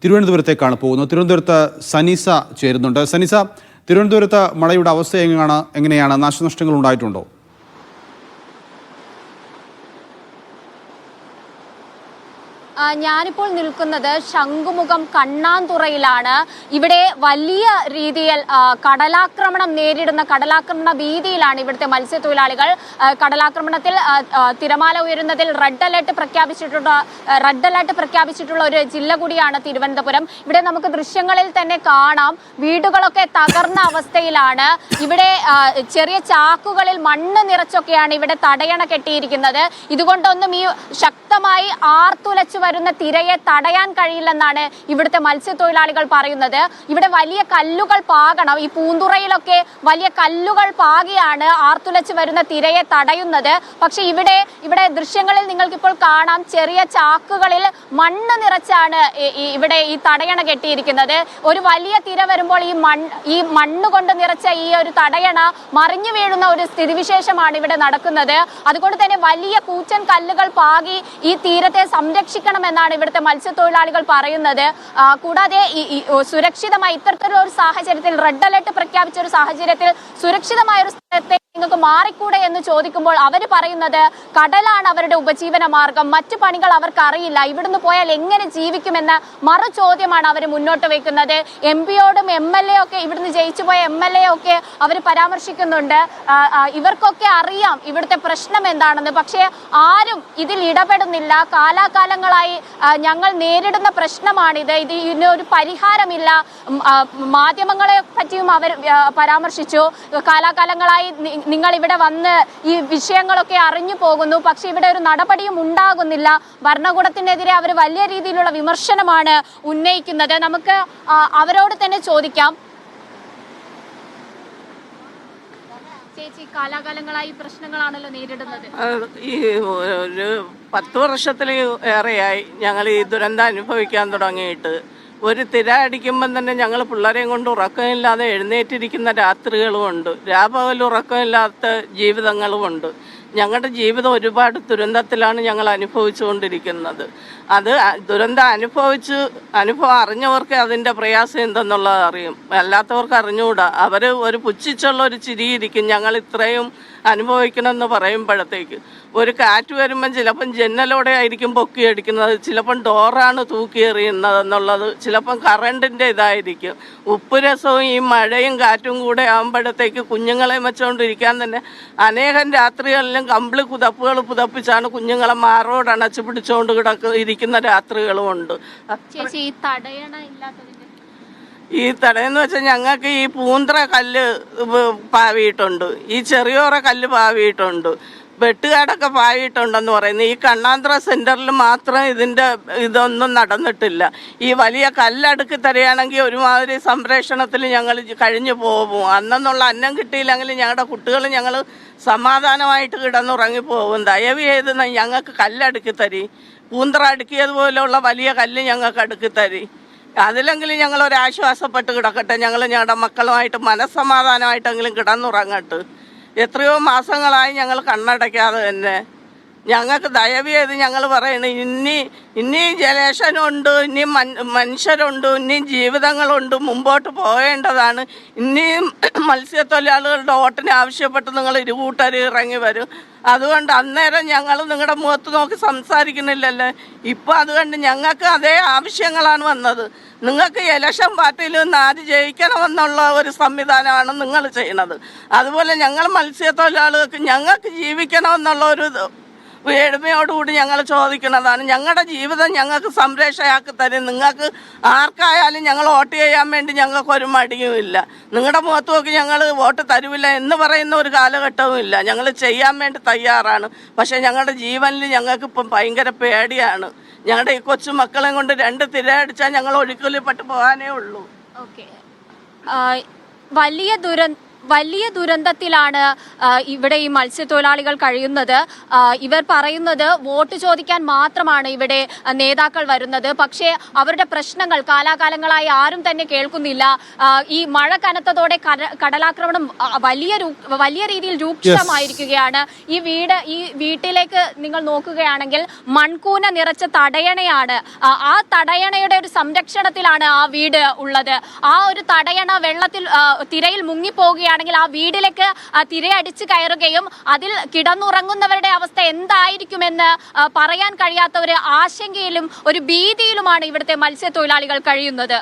തിരുവനന്തപുരത്തേക്കാണ് പോകുന്നത്. തിരുവനന്തപുരത്ത് സനീസ ചേരുന്നുണ്ട്. സനീസ, തിരുവനന്തപുരത്ത് മഴയുടെ അവസ്ഥ എങ്ങനെയാണ്? നാശനഷ്ടങ്ങൾ ഉണ്ടായിട്ടുണ്ടോ? ഞാനിപ്പോൾ നിൽക്കുന്നത് ശംഖുമുഖം കണ്ണാന്തുറയിലാണ്. ഇവിടെ വലിയ രീതിയിൽ കടലാക്രമണം നേരിടുന്ന കടലാക്രമണ ഭീതിയിലാണ് ഇവിടുത്തെ മത്സ്യത്തൊഴിലാളികൾ. കടലാക്രമണത്തിൽ തിരമാല ഉയരുന്നതിൽ റെഡ് അലർട്ട് പ്രഖ്യാപിച്ചിട്ടുള്ള ഒരു ജില്ല കൂടിയാണ് തിരുവനന്തപുരം. ഇവിടെ നമുക്ക് ദൃശ്യങ്ങളിൽ തന്നെ കാണാം, വീടുകളൊക്കെ തകർന്ന അവസ്ഥയിലാണ്. ഇവിടെ ചെറിയ ചാക്കുകളിൽ മണ്ണ് നിറച്ചൊക്കെയാണ് ഇവിടെ തടയണ കെട്ടിയിരിക്കുന്നത്. ഇതുകൊണ്ടൊന്നും ഈ ശക്തമായി ആർത്തുലച്ചു വരുന്ന തിരയെ തടയാൻ കഴിയില്ലെന്നാണ് ഇവിടുത്തെ മത്സ്യത്തൊഴിലാളികൾ പറയുന്നത്. ഇവിടെ വലിയ കല്ലുകൾ പാകണം. ഈ പൂന്തുറയിലൊക്കെ വലിയ കല്ലുകൾ പാകിയാണ് ആർത്തുലച്ച് വരുന്ന തിരയെ തടയുന്നത്. പക്ഷെ ഇവിടെ ദൃശ്യങ്ങളിൽ നിങ്ങൾക്കിപ്പോൾ കാണാം, ചെറിയ ചാക്കുകളിൽ മണ്ണ് നിറച്ചാണ് ഇവിടെ ഈ തടയണ കെട്ടിയിരിക്കുന്നത്. ഒരു വലിയ തിര വരുമ്പോൾ ഈ മണ്ണ് കൊണ്ട് നിറച്ച ഈ ഒരു തടയണ മറിഞ്ഞു വീഴുന്ന ഒരു സ്ഥിതിവിശേഷമാണ് ഇവിടെ നടക്കുന്നത്. അതുകൊണ്ട് തന്നെ വലിയ കൂറ്റൻ കല്ലുകൾ പാകി ഈ തീരത്തെ സംരക്ഷിക്കണമെന്നാണ് ഇവിടുത്തെ മത്സ്യത്തൊഴിലാളികൾ പറയുന്നത്. കൂടാതെ സുരക്ഷിതമായി ഇത്തരത്തിലുള്ള ഒരു സാഹചര്യത്തിൽ, റെഡ് അലർട്ട് പ്രഖ്യാപിച്ച ഒരു സാഹചര്യത്തിൽ സുരക്ഷിതമായ ഒരു സ്ഥലത്തെ നിങ്ങൾക്ക് മാറിക്കൂടെ എന്ന് ചോദിക്കുമ്പോൾ അവർ പറയുന്നത് കടലാണ് അവരുടെ ഉപജീവന മാർഗം, മറ്റു പണികൾ അവർക്ക് അറിയില്ല, ഇവിടുന്ന് പോയാൽ എങ്ങനെ ജീവിക്കുമെന്ന മറു ചോദ്യമാണ് അവർ മുന്നോട്ട് വെക്കുന്നത്. MP യോടും MLA ഒക്കെ, ഇവിടുന്ന് ജയിച്ചു പോയ MLA ഒക്കെ അവർ പരാമർശിക്കുന്നുണ്ട്. ഇവർക്കൊക്കെ അറിയാം ഇവിടുത്തെ പ്രശ്നം എന്താണെന്ന്, പക്ഷേ ആരും ഇതിൽ ഇടപെടുന്നില്ല. കാലാകാലങ്ങളായി ഞങ്ങൾ നേരിടുന്ന പ്രശ്നമാണിത്, ഇതിനൊരു പരിഹാരമില്ല. മാധ്യമങ്ങളെ പറ്റിയും അവർ പരാമർശിച്ചു. കാലാകാലങ്ങളായി നിങ്ങൾ ഇവിടെ വന്ന് ഈ വിഷയങ്ങളൊക്കെ അറിഞ്ഞു പോകുന്നു, പക്ഷെ ഇവിടെ ഒരു നടപടിയും ഉണ്ടാകുന്നില്ല. ഭരണകൂടത്തിനെതിരെ അവർ വലിയ രീതിയിലുള്ള വിമർശനമാണ് ഉന്നയിക്കുന്നത്. നമുക്ക് അവരോട് തന്നെ ചോദിക്കാം. ചേച്ചി, കാലാകാലങ്ങളായി പ്രശ്നങ്ങളാണല്ലോ നേരിടുന്നത്. ഈ ഒരു 10 വർഷത്തിലേറെയായി ഞങ്ങൾ ഈ ദുരന്തം അനുഭവിക്കാൻ തുടങ്ങിയിട്ട്. ഒരു തിര അടിക്കുമ്പം തന്നെ ഞങ്ങൾ പിള്ളേരെയും കൊണ്ട് ഉറക്കമില്ലാതെ എഴുന്നേറ്റിരിക്കുന്ന രാത്രികളുമുണ്ട്, രാപകൽ ഉറക്കമില്ലാത്ത ജീവിതങ്ങളുമുണ്ട്. ഞങ്ങളുടെ ജീവിതം ഒരുപാട് ദുരന്തത്തിലാണ് ഞങ്ങൾ അനുഭവിച്ചുകൊണ്ടിരിക്കുന്നത്. അത് ദുരന്തം അനുഭവം അറിഞ്ഞവർക്ക് അതിൻ്റെ പ്രയാസം എന്തെന്നുള്ളത് അറിയും, അല്ലാത്തവർക്ക് അറിഞ്ഞുകൂടാ. അവർ ഒരു പുച്ഛിച്ചുള്ള ഒരു ചിരിയിരിക്കും ഞങ്ങൾ ഇത്രയും അനുഭവിക്കണമെന്ന് പറയുമ്പോഴത്തേക്ക്. ഒരു കാറ്റ് വരുമ്പം ചിലപ്പം ജന്നലോടെ ആയിരിക്കും പൊക്കിയടിക്കുന്നത്, ചിലപ്പം ഡോറാണ് തൂക്കി എറിയുന്നതെന്നുള്ളത്, ചിലപ്പം കറണ്ടിൻ്റെ ഇതായിരിക്കും. ഉപ്പ് രസവും ഈ മഴയും കാറ്റും കൂടെ ആകുമ്പോഴത്തേക്ക് കുഞ്ഞുങ്ങളെ വെച്ചുകൊണ്ടിരിക്കാൻ തന്നെ അനേകം രാത്രികളിലും കമ്പിളി പുതപ്പിച്ചാണ് കുഞ്ഞുങ്ങളെ മാറോട് അണച്ചു പിടിച്ചുകൊണ്ട് ഇരിക്കുന്ന രാത്രികളുമുണ്ട്. ഈ തടയെന്ന് വെച്ചാൽ ഞങ്ങൾക്ക് ഈ പൂന്തറ കല്ല് പാവിയിട്ടുണ്ട്, ഈ ചെറിയോറ കല്ല് പാവിയിട്ടുണ്ട്, വെട്ടുകാടൊക്കെ പായിട്ടുണ്ടെന്ന് പറയുന്നു. ഈ കണ്ണാന്തറ സെന്ററിൽ മാത്രം ഇതൊന്നും നടന്നിട്ടില്ല. ഈ വലിയ കല്ലടുക്കി തരികയാണെങ്കിൽ ഒരുമാതിരി സംരക്ഷണത്തിൽ ഞങ്ങൾ കഴിഞ്ഞു പോകും. അന്നുള്ള അന്നം കിട്ടിയില്ലെങ്കിൽ ഞങ്ങളുടെ കുട്ടികൾ ഞങ്ങൾ സമാധാനമായിട്ട് കിടന്നുറങ്ങിപ്പോകും. ദയവ് ചെയ്ത് ഞങ്ങൾക്ക് കല്ലടുക്കി തരി, പൂന്തറ അടുക്കിയതുപോലെയുള്ള വലിയ കല്ല് ഞങ്ങൾക്ക് അടുക്കി തരി. അതിലെങ്കിലും ഞങ്ങളൊരാശ്വാസപ്പെട്ട് കിടക്കട്ടെ, ഞങ്ങളുടെ മക്കളുമായിട്ട് മനസ്സമാധാനമായിട്ടെങ്കിലും കിടന്നുറങ്ങട്ടെ. എത്രയോ മാസങ്ങളായി ഞങ്ങൾ കണ്ണടയ്ക്കാതെ തന്നെ. ഞങ്ങൾക്ക് ദയവ് ചെയ്ത് ഞങ്ങൾ പറയണേ, ഇനി ജലേഷനുണ്ട്, ഇനി മനുഷ്യരുണ്ട്, ഇനിയും ജീവിതങ്ങളുണ്ട്, മുമ്പോട്ട് പോകേണ്ടതാണ്. ഇനിയും മത്സ്യത്തൊഴിലാളികളുടെ വോട്ടിന് ആവശ്യപ്പെട്ട് നിങ്ങൾ ഇരുകൂട്ടർ ഇറങ്ങി വരും. അതുകൊണ്ട് അന്നേരം ഞങ്ങൾ നിങ്ങളുടെ മുഖത്ത് നോക്കി സംസാരിക്കുന്നില്ലല്ലോ. ഇപ്പോൾ അതുകൊണ്ട് ഞങ്ങൾക്ക് അതേ ആവശ്യങ്ങളാണ് വന്നത്. നിങ്ങൾക്ക് ഇലക്ഷൻ പാർട്ടിയിൽ നിന്ന് ആര് ജയിക്കണമെന്നുള്ള ഒരു സംവിധാനമാണ് നിങ്ങൾ ചെയ്യുന്നത്. അതുപോലെ ഞങ്ങൾ മത്സ്യത്തൊഴിലാളികൾക്ക് ഞങ്ങൾക്ക് ജീവിക്കണമെന്നുള്ള ഒരു എളിമയോടുകൂടി ഞങ്ങൾ ചോദിക്കുന്നതാണ്. ഞങ്ങളുടെ ജീവിതം ഞങ്ങൾക്ക് സംരക്ഷയാക്കി തരും. നിങ്ങൾക്ക് ആർക്കായാലും ഞങ്ങൾ വോട്ട് ചെയ്യാൻ വേണ്ടി ഞങ്ങൾക്കൊരു മടിയുമില്ല. നിങ്ങളുടെ മുഖത്ത് നോക്കി ഞങ്ങൾ വോട്ട് തരുവില്ല എന്ന് പറയുന്ന ഒരു കാലഘട്ടവും ഇല്ല. ഞങ്ങൾ ചെയ്യാൻ വേണ്ടി തയ്യാറാണ്. പക്ഷേ ഞങ്ങളുടെ ജീവനിൽ ഞങ്ങൾക്കിപ്പം ഭയങ്കര പേടിയാണ്. ഞങ്ങളുടെ ഈ കൊച്ചു മക്കളെ കൊണ്ട് 2 തിര അടിച്ചാൽ ഞങ്ങൾ ഒഴുക്കിൽപ്പെട്ട് പോകാനേ ഉള്ളൂ. ഓക്കെ, വലിയ ദുരന്തത്തിലാണ് ഇവിടെ ഈ മത്സ്യത്തൊഴിലാളികൾ കഴിയുന്നത്. ഇവർ പറയുന്നത് വോട്ട് ചോദിക്കാൻ മാത്രമാണ് ഇവിടെ നേതാക്കൾ വരുന്നത്. പക്ഷേ അവരുടെ പ്രശ്നങ്ങൾ കാലാകാലങ്ങളായി ആരും തന്നെ കേൾക്കുന്നില്ല. ഈ മഴ കനത്തതോടെ കടലാക്രമണം വലിയ രീതിയിൽ രൂക്ഷമായിരിക്കുകയാണ്. ഈ വീട്ടിലേക്ക് നിങ്ങൾ നോക്കുകയാണെങ്കിൽ മൺകൂന നിറച്ച തടയണയാണ്. ആ തടയണയുടെ ഒരു സംരക്ഷണത്തിലാണ് ആ വീട് ഉള്ളത്. ആ ഒരു തടയണ വെള്ളത്തിൽ തിരയിൽ മുങ്ങിപ്പോവുകയാണെങ്കിൽ ആ വീട്ടിലേക്ക് തിരയടിച്ച് കയറുകയും അതിൽ കിടന്നുറങ്ങുന്നവരുടെ അവസ്ഥ എന്തായിരിക്കുമെന്ന് പറയാൻ കഴിയാത്ത ഒരു ആശങ്കയിലും ഒരു ഭീതിയിലുമാണ് ഇവിടുത്തെ മത്സ്യത്തൊഴിലാളികൾ കഴിയുന്നത്.